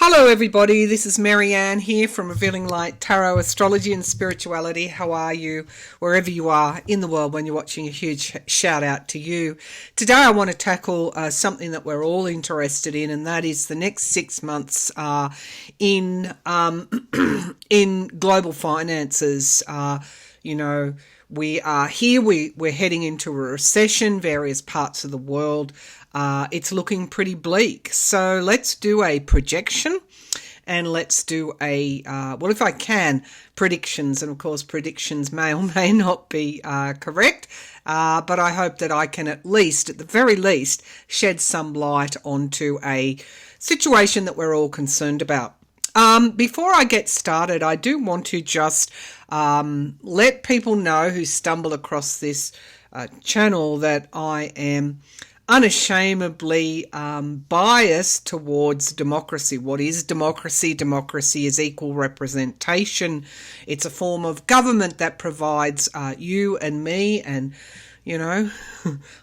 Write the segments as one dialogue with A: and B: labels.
A: Hello everybody, this is Marianne here from Revealing Light Tarot, Astrology and Spirituality. How are you? Wherever you are in the world when you're watching, a huge shout out to you. Today I want to tackle something that we're all interested in, and that is the next 6 months in in global finances. We are here, we're heading into a recession, various parts of the world. It's looking pretty bleak. So let's do a projection and let's do a, well, if I can, predictions. And of course, predictions may or may not be correct, but I hope that I can at the very least, shed some light onto a situation that we're all concerned about. Before I get started, I do want to just let people know who stumble across this channel that I am unashamedly biased towards democracy. What is democracy? Democracy is equal representation. It's a form of government that provides you and me and,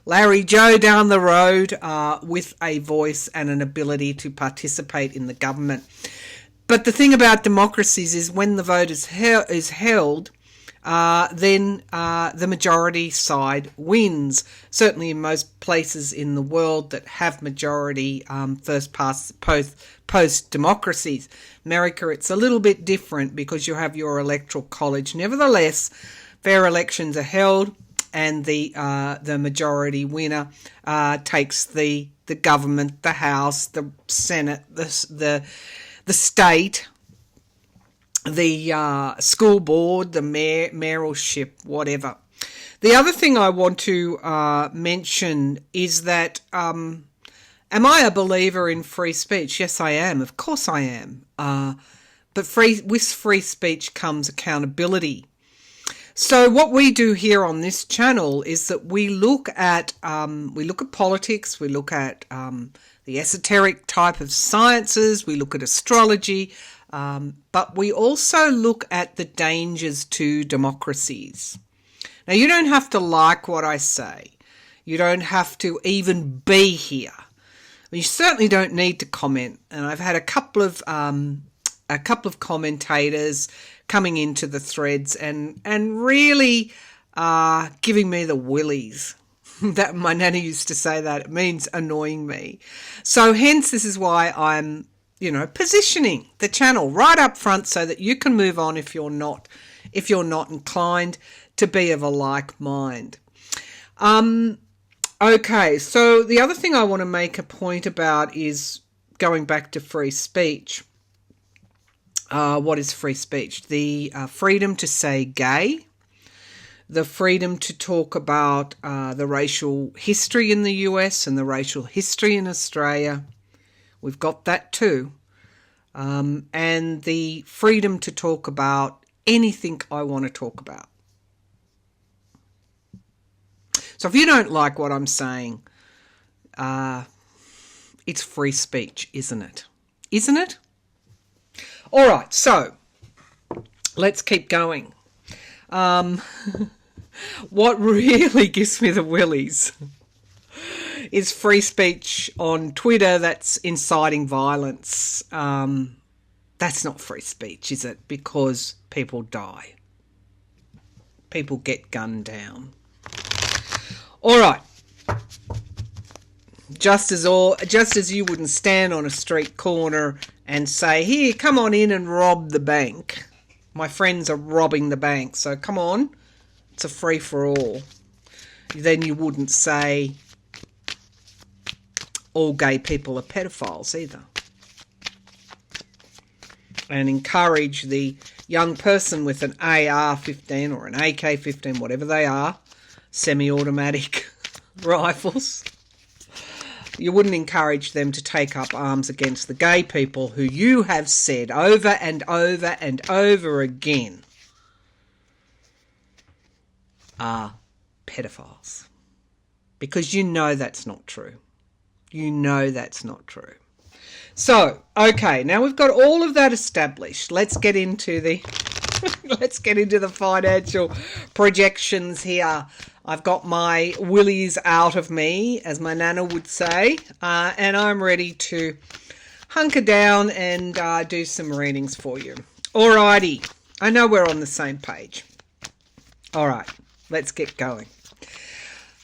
A: Larry Joe down the road with a voice and an ability to participate in the government. But the thing about democracies is when the vote is held, then the majority side wins. Certainly in most places in the world that have majority post democracies. America, it's a little bit different because you have your electoral college. Nevertheless, fair elections are held, and the majority winner takes the government, the House, the Senate, the state, the school board, the mayoralship, whatever. The other thing I want to mention is that, am I a believer in free speech? Yes, I am. Of course I am. But with free speech comes accountability. So what we do here on this channel is that we look at politics, we look at the esoteric type of sciences, we look at astrology, but we also look at the dangers to democracies. Now, you don't have to like what I say. You don't have to even be here. You certainly don't need to comment. And I've had a couple of commentators coming into the threads and really giving me the willies. That my nanny used to say that. It means annoying me. So hence this is why I'm, positioning the channel right up front so that you can move on if you're not inclined to be of a like mind. Okay, so the other thing I want to make a point about is going back to free speech. What is free speech? The freedom to say gay, the freedom to talk about the racial history in the US and the racial history in Australia. We've got that too. And the freedom to talk about anything I want to talk about. So if you don't like what I'm saying, it's free speech, isn't it? Isn't it? All right, so let's keep going. What really gives me the willies is free speech on Twitter that's inciting violence. That's not free speech, is it? Because people die. People get gunned down. All right. Just as you wouldn't stand on a street corner and say, here, come on in and rob the bank. My friends are robbing the bank, so come on. It's a free-for-all. Then you wouldn't say all gay people are pedophiles either. And encourage the young person with an AR-15 or an AK-15, whatever they are, semi-automatic rifles. You wouldn't encourage them to take up arms against the gay people who you have said over and over and over again are pedophiles. Because you know that's not true. You know that's not true. So, okay, now we've got all of that established. Let's get into the financial projections here. I've got my willies out of me, as my nana would say, and I'm ready to hunker down and do some readings for you. Alrighty, I know we're on the same page. All right, let's get going.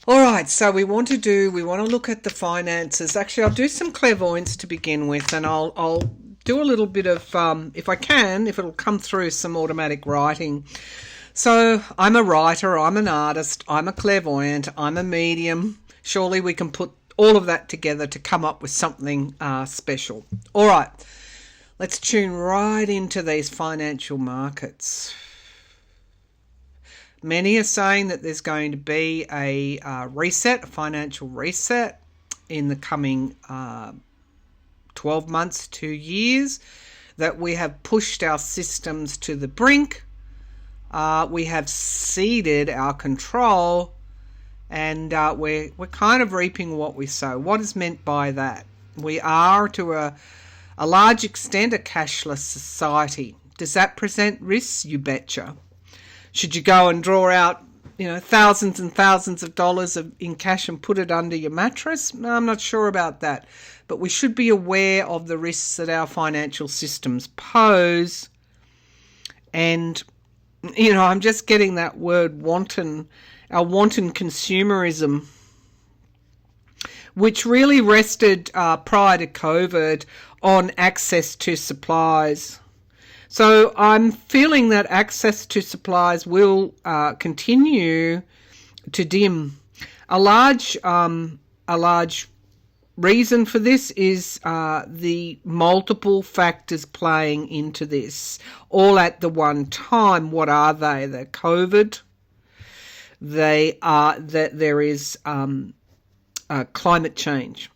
A: All right, so we want to look at the finances. Actually, I'll do some clairvoyance to begin with, and I'll do a little bit of, if I can, if it'll come through, some automatic writing. So I'm a writer, I'm an artist, I'm a clairvoyant, I'm a medium. Surely we can put all of that together to come up with something special. All right, let's tune right into these financial markets. Many are saying that there's going to be a reset, a financial reset in the coming 12 months, 2 years, that we have pushed our systems to the brink. We have ceded our control, and we're kind of reaping what we sow. What is meant by that? We are, to a large extent, a cashless society. Does that present risks? You betcha. Should you go and draw out, thousands and thousands of dollars in cash and put it under your mattress? No, I'm not sure about that. But we should be aware of the risks that our financial systems pose. And, I'm just getting that word wanton, our wanton consumerism, which really rested prior to COVID on access to supplies. So I'm feeling that access to supplies will continue to dim. A large reason for this is the multiple factors playing into this, all at the one time. What are they? They're COVID. They are that there is climate change.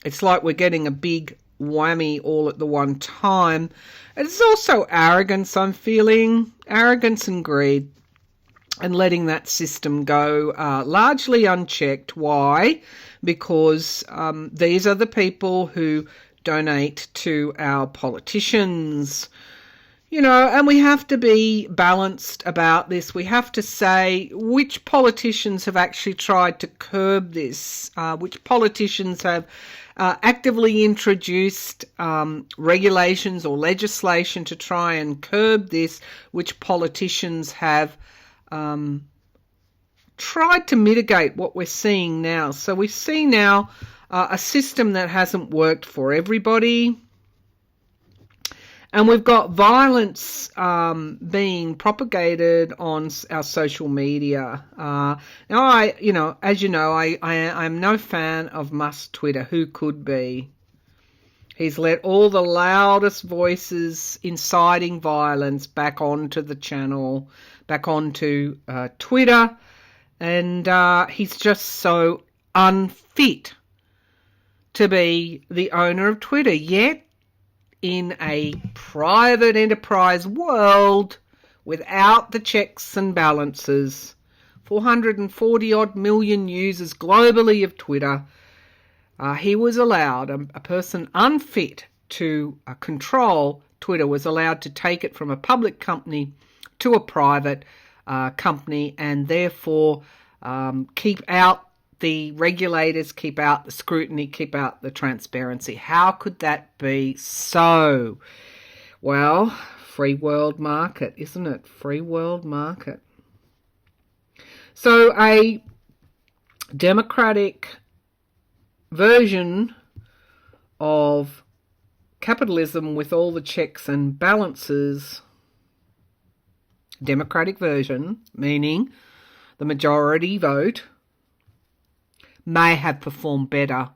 A: It's like we're getting a big whammy all at the one time. It's also arrogance. I'm feeling arrogance and greed, and letting that system go largely unchecked. Why? Because these are the people who donate to our politicians, and we have to be balanced about this. We have to say which politicians have actually tried to curb this, which politicians have actively introduced regulations or legislation to try and curb this, which politicians have tried to mitigate what we're seeing now. So we see now a system that hasn't worked for everybody. And we've got violence being propagated on our social media. Now, as you know, I'm no fan of Musk's Twitter. Who could be? He's let all the loudest voices inciting violence back onto the channel, back onto Twitter. And he's just so unfit to be the owner of Twitter. Yet, in a private enterprise world, without the checks and balances, 440 odd million users globally of Twitter, he was allowed, a person unfit to control Twitter was allowed to take it from a public company to a private company, and therefore keep out the regulators, keep out the scrutiny, keep out the transparency. How could that be so? Well, free world market, isn't it? Free world market. So a democratic version of capitalism with all the checks and balances, democratic version, meaning the majority vote, may have performed better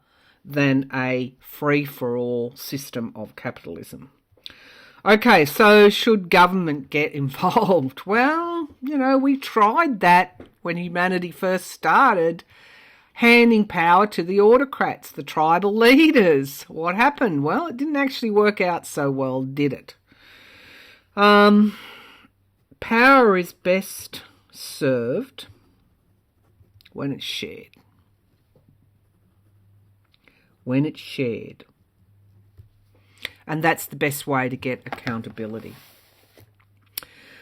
A: than a free-for-all system of capitalism. Okay, so should government get involved? Well, we tried that when humanity first started, handing power to the autocrats, the tribal leaders. What happened? Well, it didn't actually work out so well, did it? Power is best served when it's shared. When it's shared. And that's the best way to get accountability.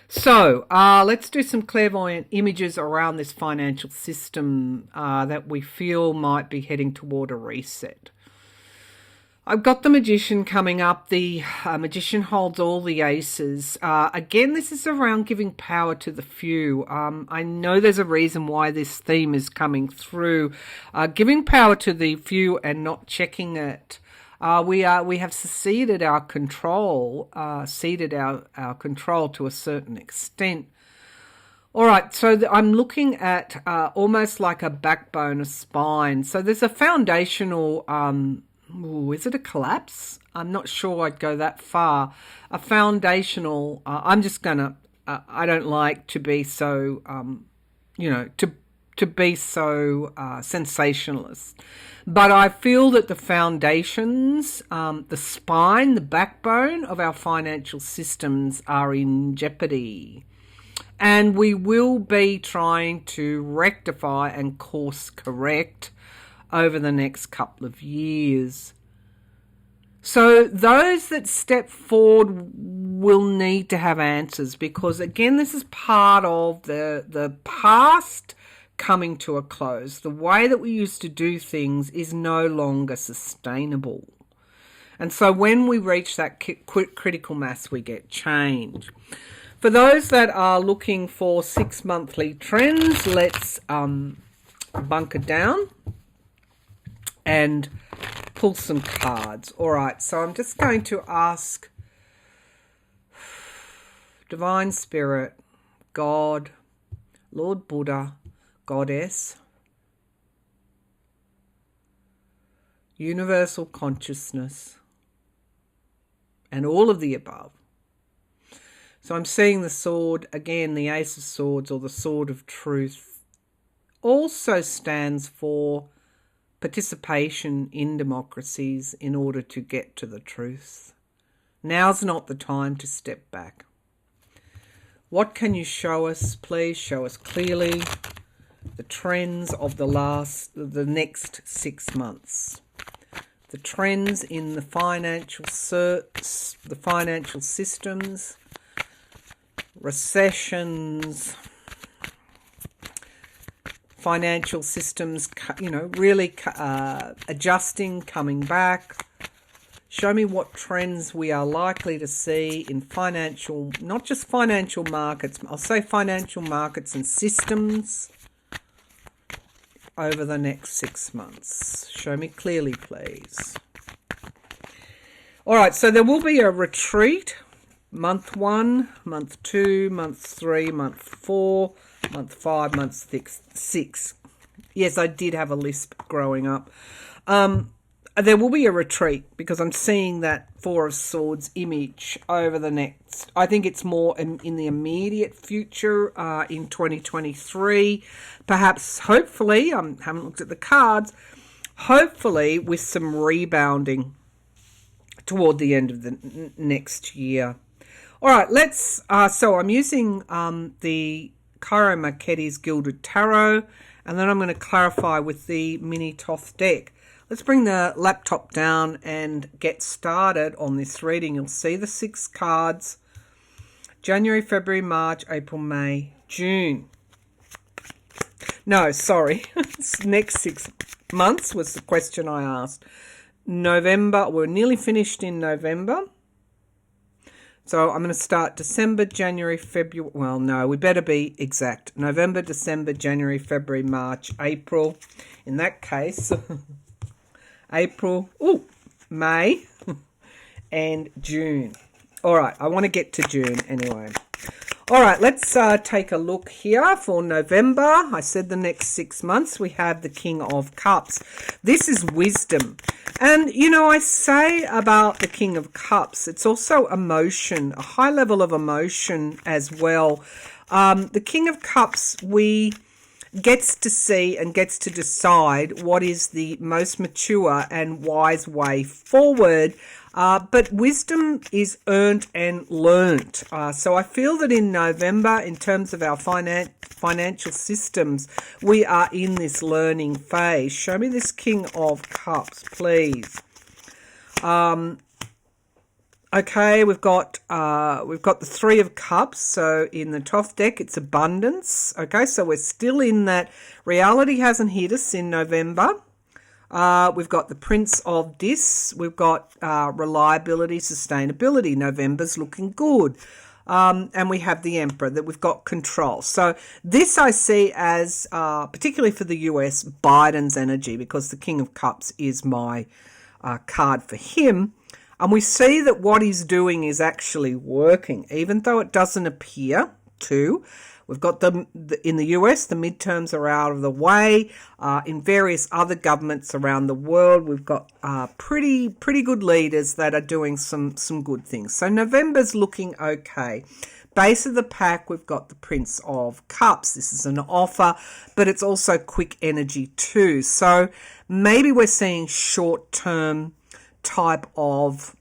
A: So let's do some clairvoyant images around this financial system that we feel might be heading toward a reset. I've got the Magician coming up. The Magician holds all the aces. Again, this is around giving power to the few. I know there's a reason why this theme is coming through. Giving power to the few and not checking it. We have ceded our control, our control to a certain extent. All right, so I'm looking at almost like a backbone, a spine. So there's a foundational. Is it a collapse? I'm not sure I'd go that far. A foundational, I'm just going to, I don't like to be so, to be so sensationalist. But I feel that the foundations, the spine, the backbone of our financial systems are in jeopardy. And we will be trying to rectify and course correct over the next couple of years. So those that step forward will need to have answers, because again, this is part of the past coming to a close. The way that we used to do things is no longer sustainable. And so when we reach that critical mass, we get change. For those that are looking for 6 monthly trends, let's bunker down and pull some cards. All right, so I'm just going to ask Divine Spirit, God, Lord Buddha, Goddess, Universal Consciousness, and all of the above. So I'm seeing the sword, again, the Ace of Swords or the Sword of Truth also stands for participation in democracies in order to get to the truth. Now's not the time to step back. What can you show us? Please show us clearly the trends of the next 6 months. The trends in the financial systems, recessions, financial systems, really adjusting, coming back. Show me what trends we are likely to see in financial, not just financial markets, I'll say financial markets and systems over the next 6 months. Show me clearly, please. All right, so there will be a retreat. Month 1, month 2, month 3, month 4, month 5, month 6. Yes, I did have a lisp growing up. There will be a retreat because I'm seeing that Four of Swords image over the next, I think it's more in the immediate future, in 2023. Perhaps, hopefully, I haven't looked at the cards, hopefully with some rebounding toward the end of the next year. All right, let's, so I'm using the Cairo Marchetti's Gilded Tarot, and then I'm going to clarify with the Mini Toth deck. Let's bring the laptop down and get started on this reading. You'll see the 6 cards: January, February, March, April, May, June. No, sorry, next 6 months was the question I asked. November, we're nearly finished in November. So I'm going to start December, January, February. Well, no, we better be exact. November, December, January, February, March, April. In that case, April, May, and June. All right, I want to get to June anyway. All right, let's take a look here for November. I said the next 6 months we have the King of Cups. This is wisdom. And, I say about the King of Cups, it's also emotion, a high level of emotion as well. The King of Cups, gets to see and gets to decide what is the most mature and wise way forward. But wisdom is earned and learnt. So I feel that in November, in terms of our financial systems, we are in this learning phase. Show me this King of Cups, please. Okay, we've got the Three of Cups. So in the Toth deck, it's abundance. Okay, so we're still in that. Reality hasn't hit us in November. We've got the Prince of Dis. We've got reliability, sustainability. November's looking good. And we have the Emperor, that we've got control. So this I see as, particularly for the US, Biden's energy, because the King of Cups is my card for him. And we see that what he's doing is actually working, even though it doesn't appear to. We've got in the US, the midterms are out of the way. In various other governments around the world, we've got pretty good leaders that are doing some good things. So November's looking okay. Base of the pack, we've got the Prince of Cups. This is an offer, but it's also quick energy too. So maybe we're seeing short-term type of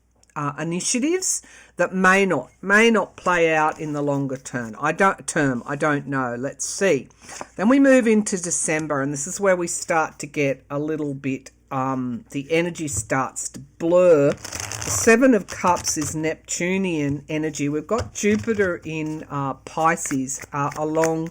A: initiatives that may not play out in the longer term. I don't know. Let's see. Then we move into December, and this is where we start to get a little bit, the energy starts to blur. The Seven of Cups is Neptunian energy. We've got Jupiter in Pisces along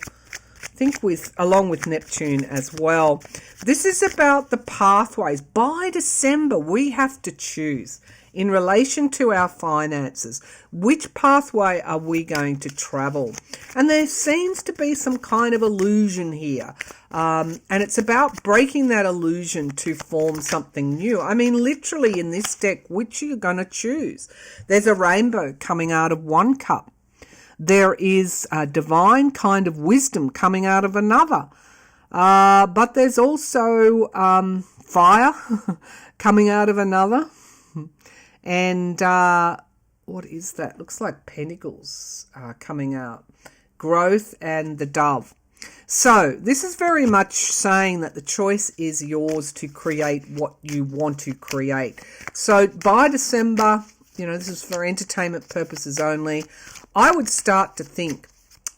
A: with Neptune as well. This is about the pathways. By December, we have to choose in relation to our finances, which pathway are we going to travel? And there seems to be some kind of illusion here. And it's about breaking that illusion to form something new. I mean, literally in this deck, which are you going to choose? There's a rainbow coming out of one cup. There is a divine kind of wisdom coming out of another. But there's also fire coming out of another. And what is that? Looks like pentacles coming out. Growth and the dove. So this is very much saying that the choice is yours to create what you want to create. So by December, this is for entertainment purposes only, I would start to think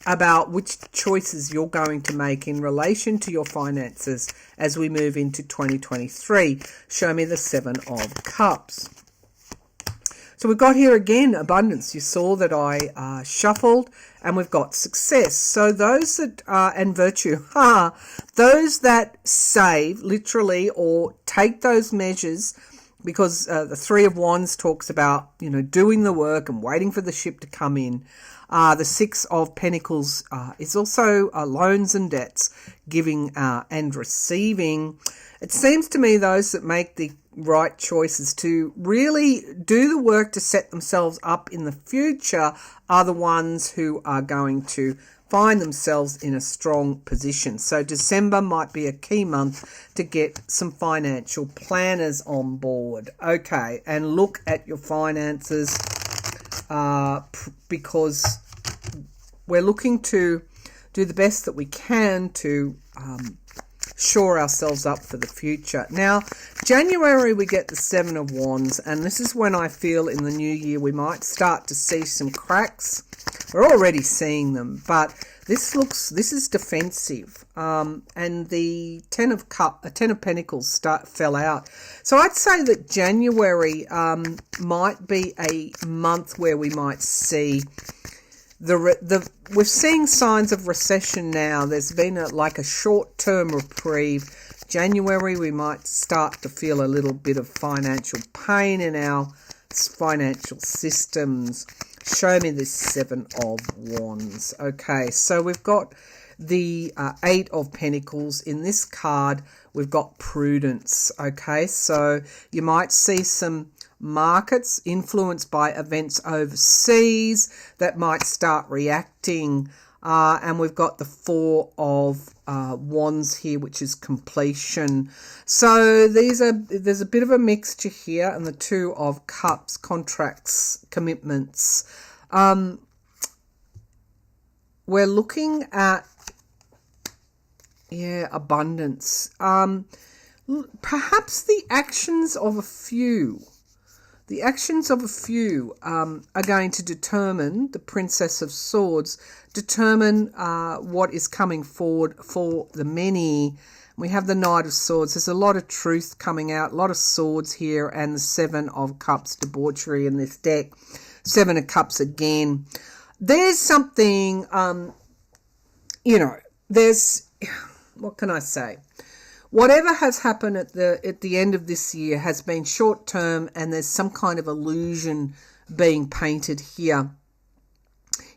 A: about which choices you're going to make in relation to your finances as we move into 2023. Show me the Seven of Cups. So we've got here again abundance. You saw that I shuffled, and we've got success. So those that and virtue, those that save literally or take those measures, because the Three of Wands talks about doing the work and waiting for the ship to come in. The Six of Pentacles is also loans and debts, giving and receiving. It seems to me those that make the right choices to really do the work to set themselves up in the future are the ones who are going to find themselves in a strong position. So December might be a key month to get some financial planners on board. Okay, and look at your finances because we're looking to do the best that we can to shore ourselves up for the future. Now, January we get the Seven of Wands, and this is when I feel in the new year we might start to see some cracks. We're already seeing them, but this is defensive. And the Ten of Pentacles fell out. So I'd say that January might be a month where we might see we're seeing signs of recession now. There's been a short-term reprieve. January, we might start to feel a little bit of financial pain in our financial systems. Show me this Seven of Wands. Okay, so we've got the Eight of Pentacles. In this card, we've got prudence. Okay, so you might see some markets influenced by events overseas that might start reacting, and we've got the Four of Wands here, which is completion. So there's a bit of a mixture here, and the Two of Cups, contracts, commitments. We're looking at abundance. Perhaps the actions of a few. The actions of a few are going to determine, the Princess of Swords, determine what is coming forward for the many. We have the Knight of Swords. There's a lot of truth coming out, a lot of swords here, and the Seven of Cups, debauchery in this deck. Seven of Cups again. There's something, there's, what can I say? whatever has happened at the end of this year has been short term, and there's some kind of illusion being painted here.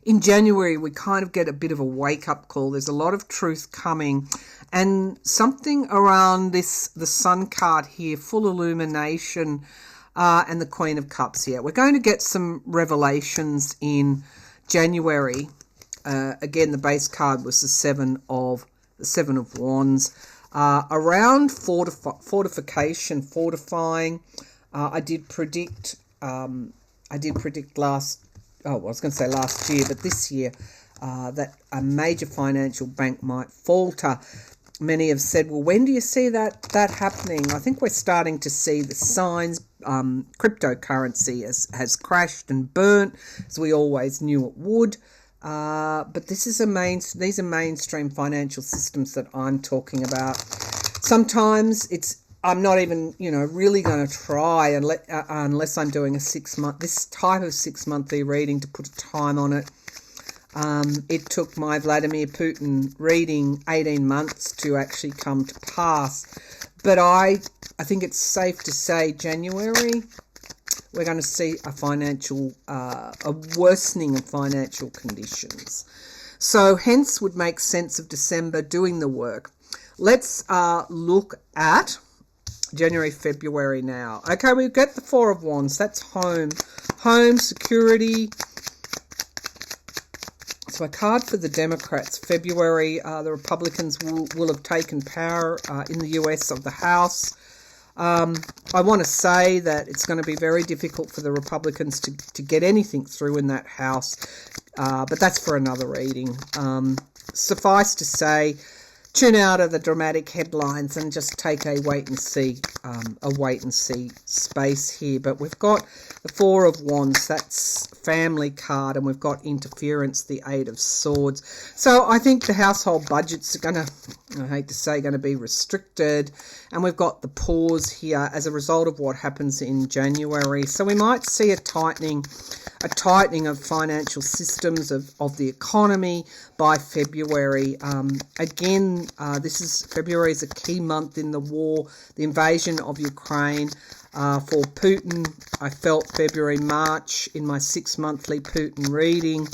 A: In January, we kind of get a bit of a wake-up call. There's a lot of truth coming, and something around the Sun card here, full illumination, and the Queen of Cups here. We're going to get some revelations in January. Again, the base card was the Seven of Wands. Around fortification, fortifying. I did predict last year, but this year, that a major financial bank might falter. Many have said, well, when do you see that happening? I think we're starting to see the signs. Cryptocurrency has crashed and burnt, as we always knew it would. But these are mainstream financial systems that I'm talking about. Sometimes I'm not even, really going to try unless I'm doing this type of 6 monthly reading to put a time on it. It took my Vladimir Putin reading 18 months to actually come to pass. But I think it's safe to say January, we're going to see a worsening of financial conditions. So hence would make sense of December doing the work. Let's look at January, February now. Okay, we've got the Four of Wands. That's home, security. So a card for the Democrats. February, the Republicans will have taken power in the US of the House. I want to say that it's going to be very difficult for the Republicans to get anything through in that House, but that's for another reading. Suffice to say, tune out of the dramatic headlines and just take a wait and see space here. But we've got the Four of Wands, that's family card, and we've got interference, the Eight of Swords. So I think the household budgets are going to be restricted, and we've got the pause here as a result of what happens in January. So we might see a tightening of financial systems of the economy by February. February is a key month in the war, the invasion of Ukraine. For Putin, I felt February, March in my 6 monthly Putin reading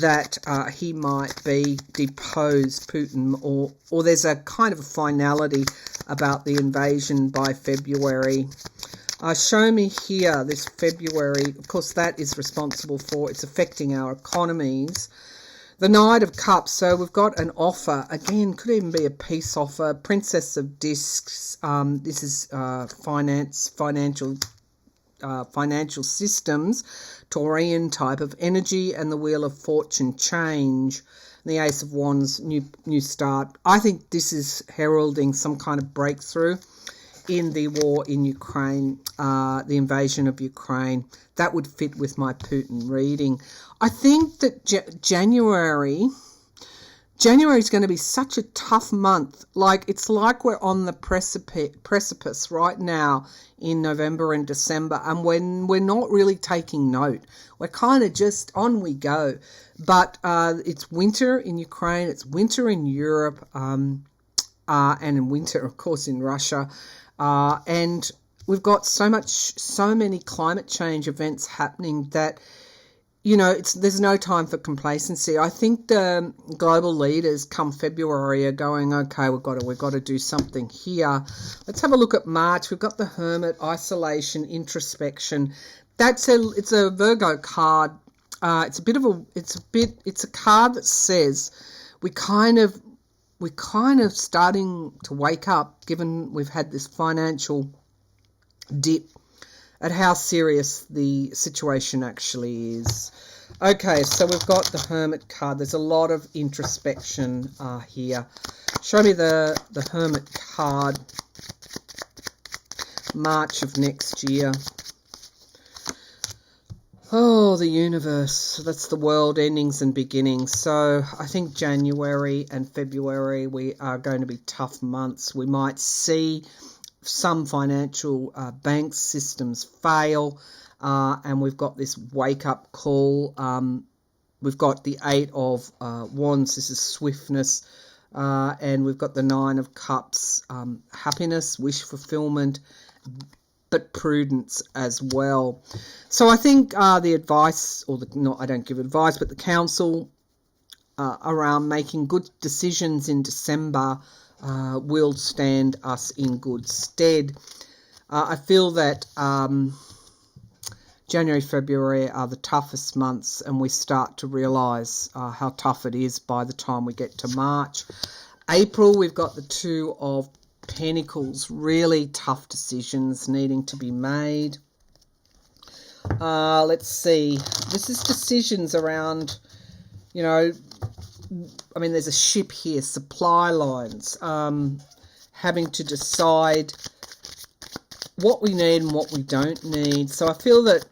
A: that he might be deposed, Putin, or there's a kind of a finality about the invasion by February. Show me here this February. Of course, that is responsible for, it's affecting our economies. The Knight of Cups. So we've got an offer. Again, could even be a peace offer. Princess of Discs. This is financial systems, Taurian type of energy, and the Wheel of Fortune, change. The Ace of Wands, new start. I think this is heralding some kind of breakthrough in the war in Ukraine, the invasion of Ukraine. That would fit with my Putin reading. I think that January is going to be such a tough month. It's like we're on the precipice right now in November and December, and when we're not really taking note. We're kind of just on we go. But it's winter in Ukraine, it's winter in Europe, and in winter, of course, in Russia. And we've got so many climate change events happening that, there's no time for complacency. I think the global leaders come February are going, okay, we've got to do something here. Let's have a look at March. We've got the Hermit, isolation, introspection. It's a Virgo card. It's a card that says we kind of starting to wake up, given we've had this financial dip, at how serious the situation actually is. Okay, so we've got the Hermit card. There's a lot of introspection here. Show me the Hermit card, March of next year. Oh, the universe. That's the world, endings and beginnings. So I think January and February are going to be tough months. We might see some financial bank systems fail, and we've got this wake-up call. We've got the Eight of Wands. This is swiftness. And we've got the Nine of Cups, happiness, wish fulfillment, but prudence as well. So I think the advice, or I don't give advice, but the counsel around making good decisions in December will stand us in good stead. I feel that January, February are the toughest months, and we start to realise how tough it is by the time we get to March. April, we've got the Two of Pentacles, really tough decisions needing to be made. Let's see. This is decisions around, you know, I mean, there's a ship here, supply lines, having to decide what we need and what we don't need. So I feel that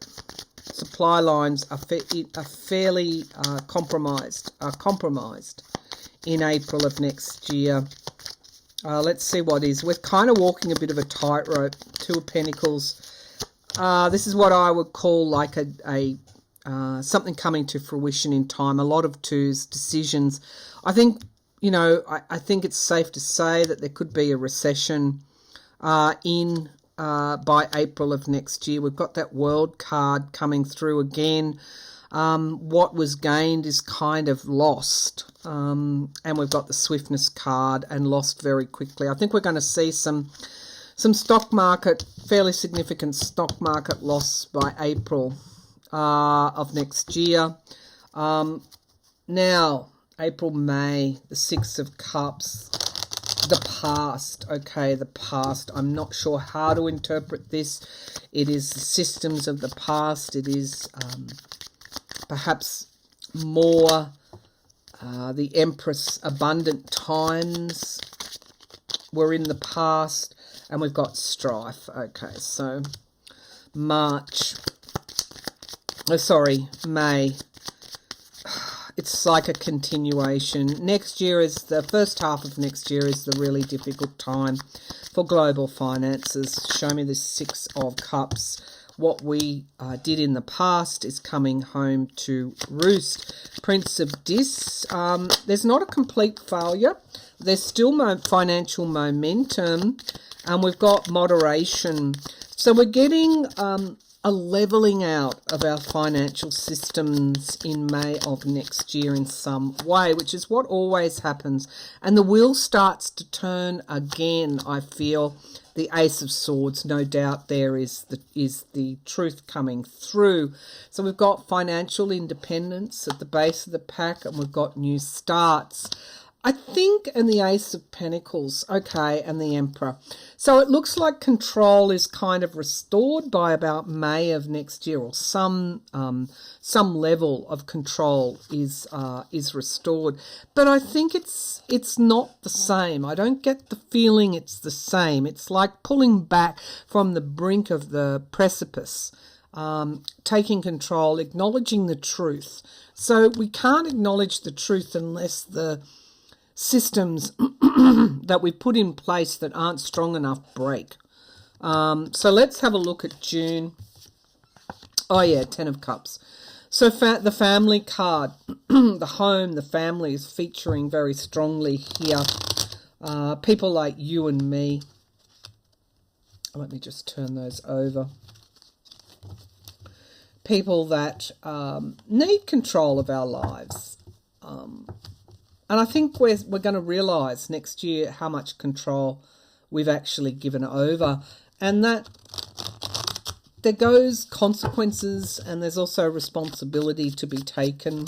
A: supply lines are fairly compromised in April of next year. Let's see what is. We're kind of walking a bit of a tightrope. Two of Pentacles. This is what I would call like a something coming to fruition in time. A lot of twos, decisions. I think, you know, I think it's safe to say that there could be a recession by April of next year. We've got that World card coming through again. What was gained is kind of lost. And we've got the Swiftness card, and lost very quickly. I think we're going to see some stock market, fairly significant stock market loss by April of next year. Now, April, May, the Six of Cups, the past. Okay, the past. I'm not sure how to interpret this. It is the systems of the past. It is perhaps more the Empress, abundant times were in the past, and we've got strife. Okay, so March. Oh, sorry, May. It's like a continuation. Next year is the first half of next year is the really difficult time for global finances. Show me the Six of Cups. What we did in the past is coming home to roost. Prince of Dis. There's not a complete failure. There's still financial momentum, and we've got moderation. So we're getting a levelling out of our financial systems in May of next year in some way, which is what always happens. And the wheel starts to turn again, I feel. The Ace of Swords, no doubt there is the truth coming through. So we've got financial independence at the base of the pack, and we've got new starts, I think, and the Ace of Pentacles, okay, and the Emperor. So it looks like control is kind of restored by about May of next year, or some level of control is restored. But I think it's not the same. I don't get the feeling it's the same. It's like pulling back from the brink of the precipice, taking control, acknowledging the truth. So we can't acknowledge the truth unless the systems that we put in place that aren't strong enough break. So let's have a look at June. Oh yeah, Ten of Cups. So the family card, the home, the family is featuring very strongly here. People like you and me. Let me just turn those over. People that need control of our lives. And I think we're going to realise next year how much control we've actually given over, and that there goes consequences, and there's also responsibility to be taken.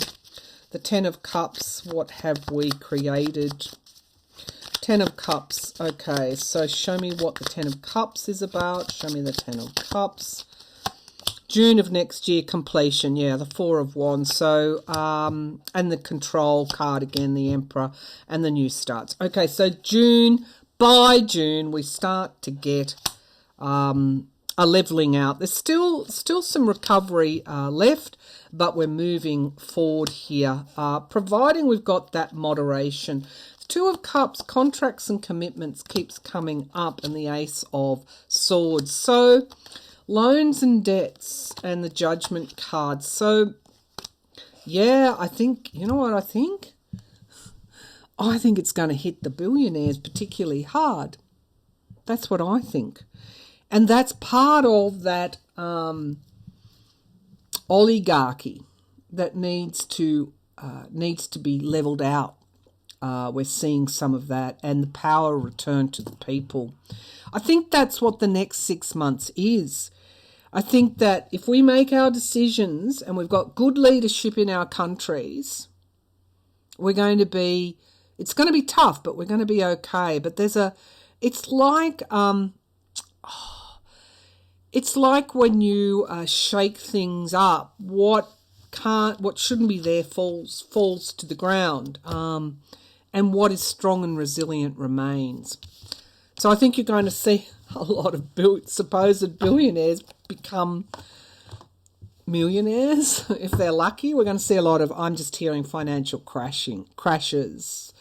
A: The Ten of Cups, what have we created? Ten of Cups, okay, so show me what the Ten of Cups is about. Show me the Ten of Cups. June of next year, completion, yeah, the Four of Wands. So, and the control card again, the Emperor, and the new starts. Okay, so by June, we start to get a levelling out. There's still some recovery left, but we're moving forward here, providing we've got that moderation. Two of Cups, contracts and commitments keeps coming up, and the Ace of Swords. So, loans and debts and the Judgment card. So, yeah, I think, you know what I think? I think it's going to hit the billionaires particularly hard. That's what I think. And that's part of that oligarchy that needs to be levelled out. We're seeing some of that, and the power return to the people. I think that's what the next 6 months is. I think that if we make our decisions and we've got good leadership in our countries, it's going to be tough, but we're going to be okay. But it's like when you shake things up, what shouldn't be there falls to the ground, and what is strong and resilient remains. So I think you're going to see a lot of supposed billionaires become millionaires if they're lucky. We're going to see a lot of, I'm just hearing, financial crashes.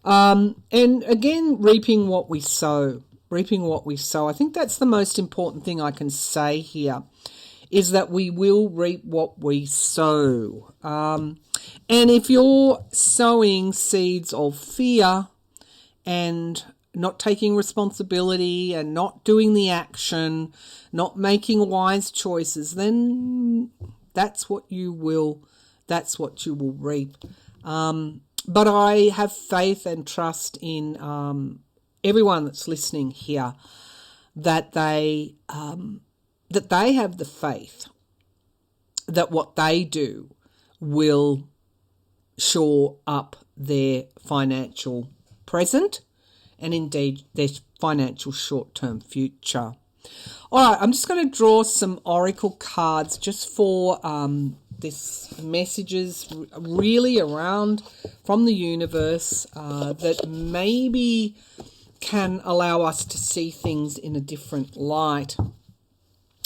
A: And again, reaping what we sow. I think that's the most important thing I can say here, is that we will reap what we sow. And if you're sowing seeds of fear and not taking responsibility and not doing the action, not making wise choices, then that's what you will reap. But I have faith and trust in everyone that's listening here, that they have the faith that what they do will shore up their financial present and indeed their financial short-term future. All right, I'm just going to draw some oracle cards just for this messages really around from the universe that maybe can allow us to see things in a different light.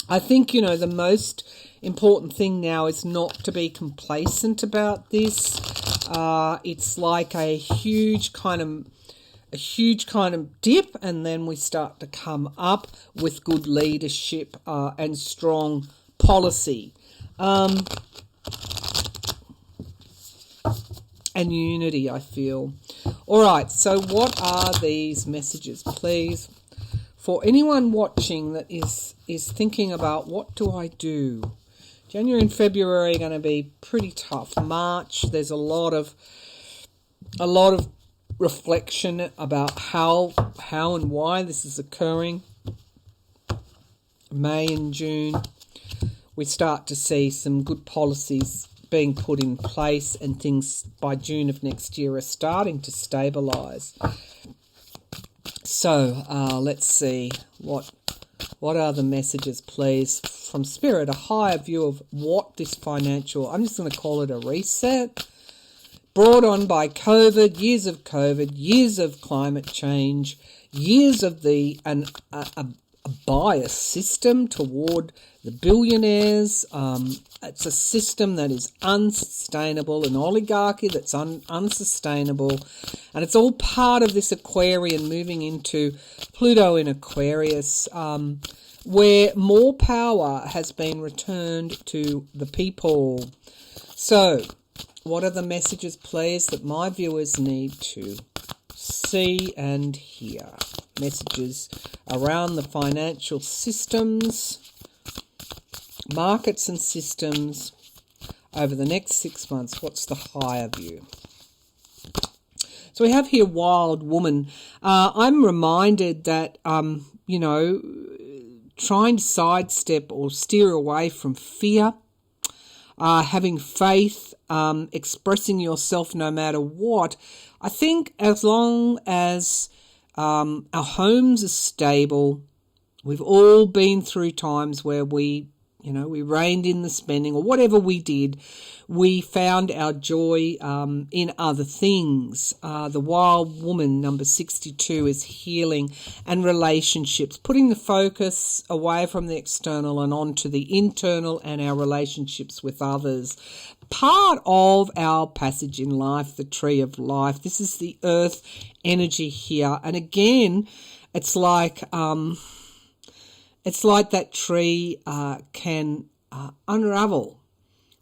A: I think, the most important thing now is not to be complacent about this. It's like a huge kind of dip, and then we start to come up with good leadership and strong policy and unity, I feel. All right, so what are these messages, please, for anyone watching that is thinking about, what do I do? January and February are going to be pretty tough. March, there's a lot of reflection about how and why this is occurring. May and June, we start to see some good policies being put in place, and things by June of next year are starting to stabilise. So let's see, what are the messages, please, from Spirit, a higher view of what this financial, I'm just going to call it a reset, brought on by COVID, years of climate change, years of a bias system toward the billionaires. It's a system that is unsustainable, an oligarchy that's unsustainable, and it's all part of this Aquarian moving into Pluto in Aquarius, where more power has been returned to the people. So, what are the messages, please, that my viewers need to see and hear? Messages around the financial systems, markets and systems over the next 6 months. What's the higher view? So we have here Wild Woman. I'm reminded that, trying to sidestep or steer away from fear, having faith, expressing yourself no matter what. I think as long as our homes are stable, we've all been through times where we reined in the spending, or whatever we did, we found our joy in other things. The Wild Woman, number 62, is healing and relationships, putting the focus away from the external and onto the internal and our relationships with others. Part of our passage in life, the tree of life. This is the earth energy here. And again, it's like that tree can unravel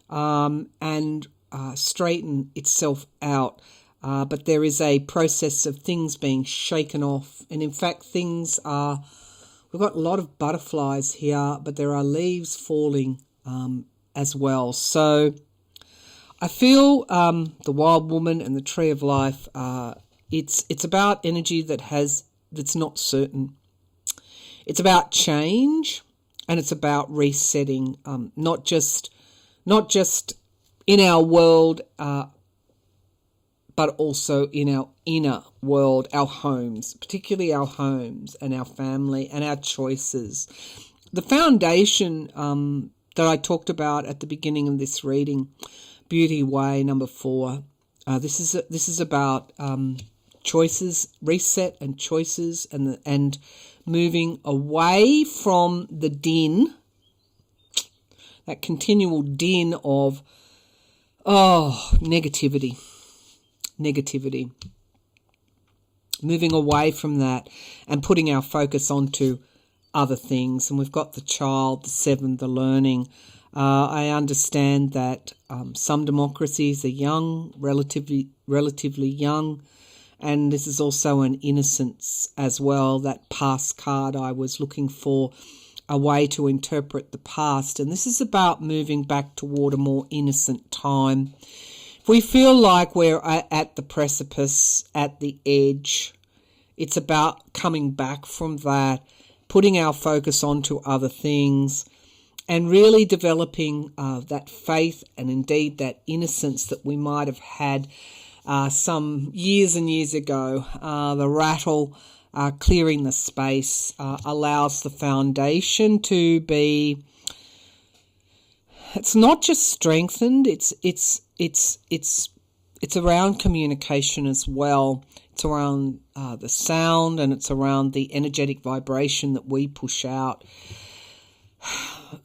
A: and straighten itself out but there is a process of things being shaken off. And in fact, we've got a lot of butterflies here, but there are leaves falling as well. So I feel the wild woman and the tree of life, it's about energy that's not certain. It's about change, and it's about resetting, not just in our world, but also in our inner world, our homes, particularly our homes and our family and our choices. The foundation that I talked about at the beginning of this reading, Beauty Way number 4. This is about choices, reset and choices, and moving away from the din, that continual din of negativity. Moving away from that and putting our focus onto other things. And we've got the child, the 7, the learning. I understand that some democracies are young, relatively young, and this is also an innocence as well. That past card, I was looking for a way to interpret the past, and this is about moving back toward a more innocent time. If we feel like we're at the precipice, at the edge, it's about coming back from that, putting our focus onto other things, and really developing that faith and indeed that innocence that we might have had some years and years ago. The rattle, clearing the space, allows the foundation to be. It's not just strengthened. It's around communication as well. It's around the sound, and it's around the energetic vibration that we push out.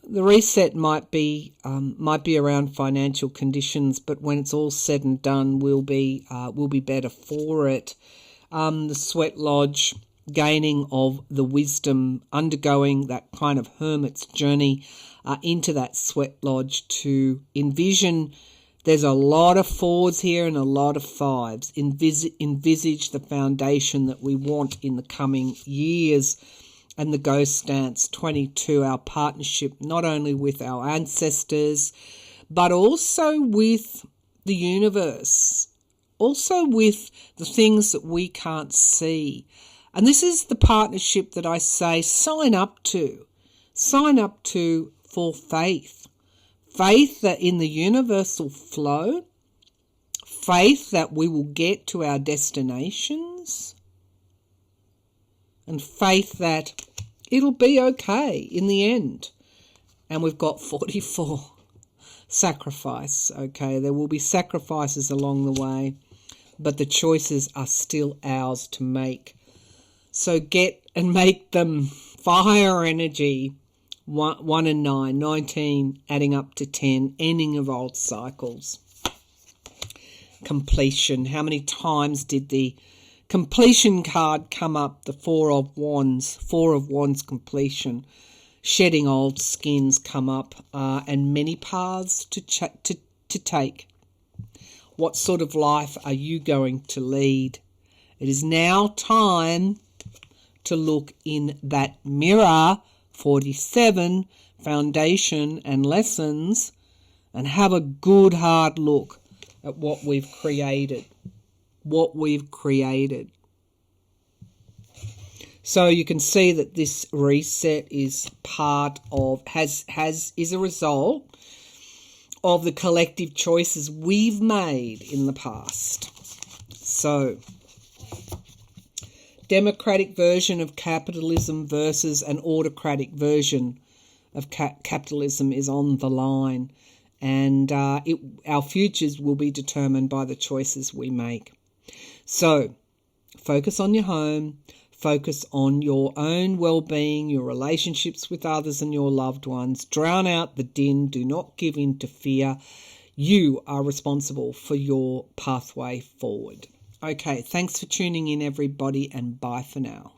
A: The reset might be around financial conditions, but when it's all said and done, we'll be better for it. The sweat lodge, gaining of the wisdom, undergoing that kind of hermit's journey into that sweat lodge to envision. There's a lot of 4s here and a lot of 5s. Envisage the foundation that we want in the coming years. And the ghost dance 22, our partnership not only with our ancestors, but also with the universe, also with the things that we can't see. And this is the partnership that I say sign up to for faith. Faith that in the universal flow, faith that we will get to our destinations, and faith that it'll be okay in the end. And we've got 44. Sacrifice, okay? There will be sacrifices along the way, but the choices are still ours to make. So get and make them. Fire energy, 1 and 9, 19, adding up to 10, ending of old cycles. Completion. How many times did the completion card come up? The 4 of Wands completion. Shedding old skins come up, and many paths to take. What sort of life are you going to lead? It is now time to look in that mirror, 47, foundation and lessons, and have a good hard look at what we've created. So you can see that this reset is part of, is a result of the collective choices we've made in the past. So, democratic version of capitalism versus an autocratic version of capitalism is on the line, and our futures will be determined by the choices we make. So, focus on your home, focus on your own well-being, your relationships with others and your loved ones. Drown out the din. Do not give in to fear. You are responsible for your pathway forward. Okay, thanks for tuning in, everybody, and bye for now.